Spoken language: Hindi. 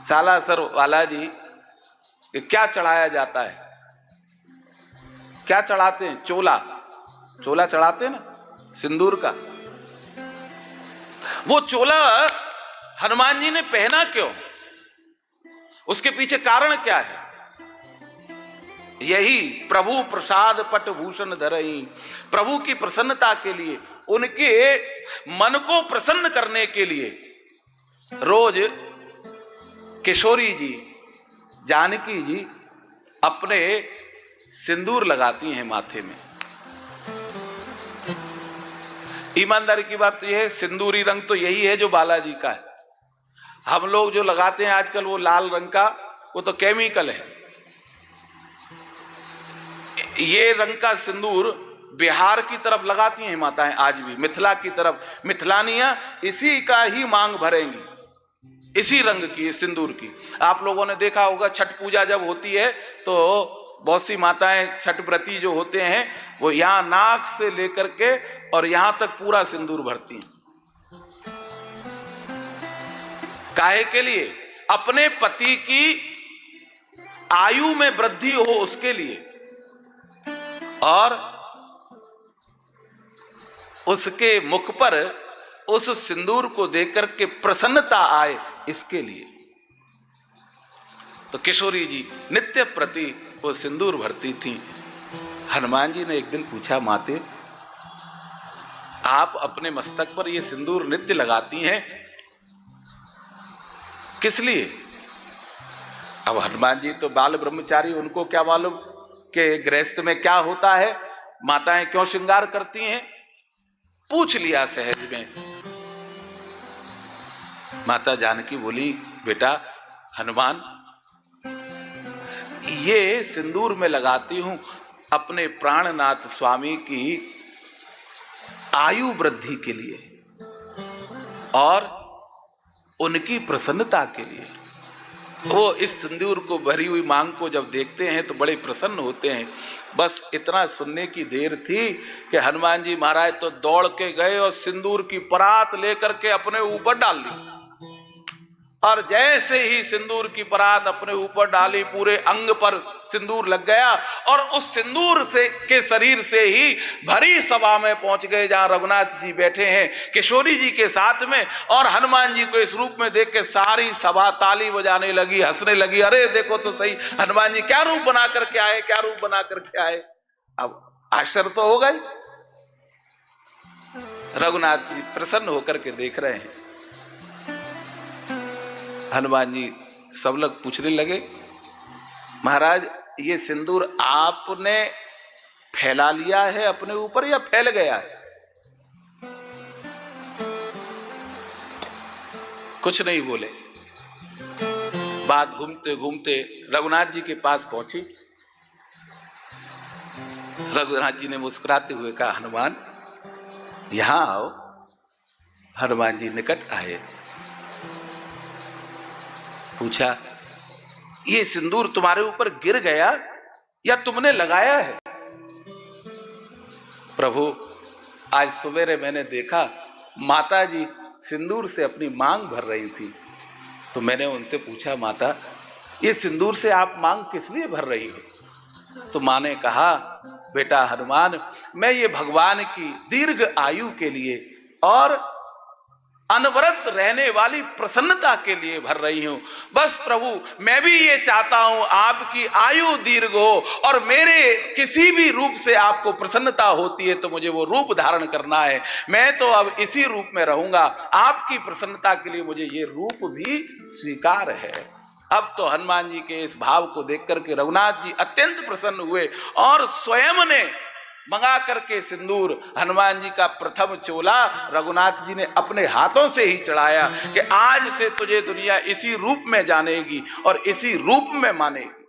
सालासर वाला जी क्या चढ़ाया जाता है? क्या चढ़ाते हैं? चोला। चोला चढ़ाते हैं ना, सिंदूर का। वो चोला हनुमान जी ने पहना क्यों? उसके पीछे कारण क्या है? यही प्रभु प्रसाद पट भूषण धरई, प्रभु की प्रसन्नता के लिए, उनके मन को प्रसन्न करने के लिए रोज किशोरी जी, जानकी जी अपने सिंदूर लगाती हैं माथे में। ईमानदारी की बात तो यह है, सिंदूरी रंग तो यही है जो बालाजी का है। हम लोग जो लगाते हैं आजकल वो लाल रंग का, वो तो केमिकल है। ये रंग का सिंदूर बिहार की तरफ लगाती हैं माताएं आज भी, मिथिला की तरफ। मिथिलानियां इसी का ही मांग भरेंगी, इसी रंग की, सिंदूर की। आप लोगों ने देखा होगा छठ पूजा जब होती है तो बहुत सी माताएं, छठ व्रती जो होते हैं, वो यहां नाक से लेकर के और यहां तक पूरा सिंदूर भरती हैं। काहे के लिए? अपने पति की आयु में वृद्धि हो उसके लिए, और उसके मुख पर उस सिंदूर को देखकर के प्रसन्नता आए, इसके लिए। तो किशोरी जी नित्य प्रति वो सिंदूर भरती थी। हनुमान जी ने एक दिन पूछा, माते आप अपने मस्तक पर ये सिंदूर नित्य लगाती हैं, किस लिए? अब हनुमान जी तो बाल ब्रह्मचारी, उनको क्या मालूम कि गृहस्थ में क्या होता है, माताएं क्यों श्रृंगार करती हैं। पूछ लिया सहज में। माता जानकी बोली, बेटा हनुमान, ये सिंदूर में लगाती हूं अपने प्राणनाथ स्वामी की आयु वृद्धि के लिए और उनकी प्रसन्नता के लिए। वो इस सिंदूर को भरी हुई मांग को जब देखते हैं तो बड़े प्रसन्न होते हैं। बस इतना सुनने की देर थी कि हनुमान जी महाराज तो दौड़ के गए और सिंदूर की परात लेकर के अपने ऊपर डाल ली। और जैसे ही सिंदूर की परात अपने ऊपर डाली, पूरे अंग पर सिंदूर लग गया और उस सिंदूर से के शरीर से ही भरी सभा में पहुंच गए जहां रघुनाथ जी बैठे हैं किशोरी जी के साथ में। और हनुमान जी को इस रूप में देख के सारी सभा ताली बजाने लगी, हंसने लगी। अरे देखो तो सही, हनुमान जी क्या रूप बना करके आए, क्या रूप बना करके आए। अब आश्चर्य तो हो गए। रघुनाथ जी प्रसन्न होकर के देख रहे हैं। हनुमान जी सब लोग पूछने लगे, महाराज ये सिंदूर आपने फैला लिया है अपने ऊपर या फैल गया है? कुछ नहीं बोले। बात घूमते घूमते रघुनाथ जी के पास पहुंची। रघुनाथ जी ने मुस्कुराते हुए कहा, हनुमान यहां आओ। हनुमान जी निकट आए। पूछा, ये सिंदूर तुम्हारे ऊपर गिर गया या तुमने लगाया है? प्रभु आज सवेरे मैंने देखा माता जी सिंदूर से अपनी मांग भर रही थी, तो मैंने उनसे पूछा, माता ये सिंदूर से आप मांग किस लिए भर रही हो? तो मां ने कहा, बेटा हनुमान, मैं ये भगवान की दीर्घ आयु के लिए और अनवरत रहने वाली प्रसन्नता के लिए भर रही हूं। बस प्रभु मैं भी ये चाहता हूं आपकी आयु दीर्घ हो और मेरे किसी भी रूप से आपको प्रसन्नता होती है तो मुझे वो रूप धारण करना है। मैं तो अब इसी रूप में रहूंगा, आपकी प्रसन्नता के लिए मुझे ये रूप भी स्वीकार है। अब तो हनुमान जी के इस भाव को देख करके रघुनाथ जी अत्यंत प्रसन्न हुए और स्वयं ने मंगा करके सिंदूर, हनुमान जी का प्रथम चोला रघुनाथ जी ने अपने हाथों से ही चढ़ाया कि आज से तुझे दुनिया इसी रूप में जानेगी और इसी रूप में मानेगी।